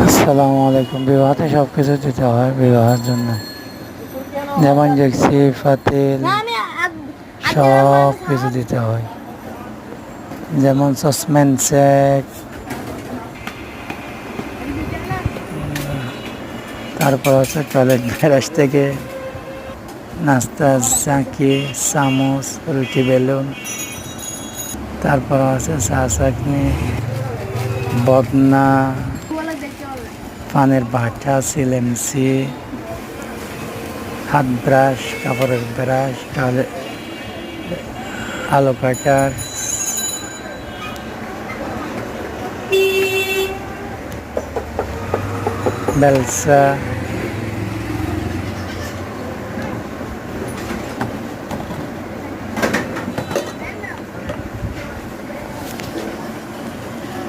আসসালামু আলাইকুম। বিবাহতে সব কিছু দিতে হয় বিবাহের জন্য, যেমন দেখছি ফাতিল সব কিছু দিতে হয়, যেমন সসম্যান সেট, তারপর হচ্ছে টয়লেট ব্রাশ থেকে নাস্তার চাকি, চামচ, রুটি বেলুন, তারপর আছে চা চাকনি, বদনা, পানের বাটা, সিলেমসি, হাত ব্রাশ, কাপড়ের ব্রাশ, টয়লেট আলো কাটার, বেলসা,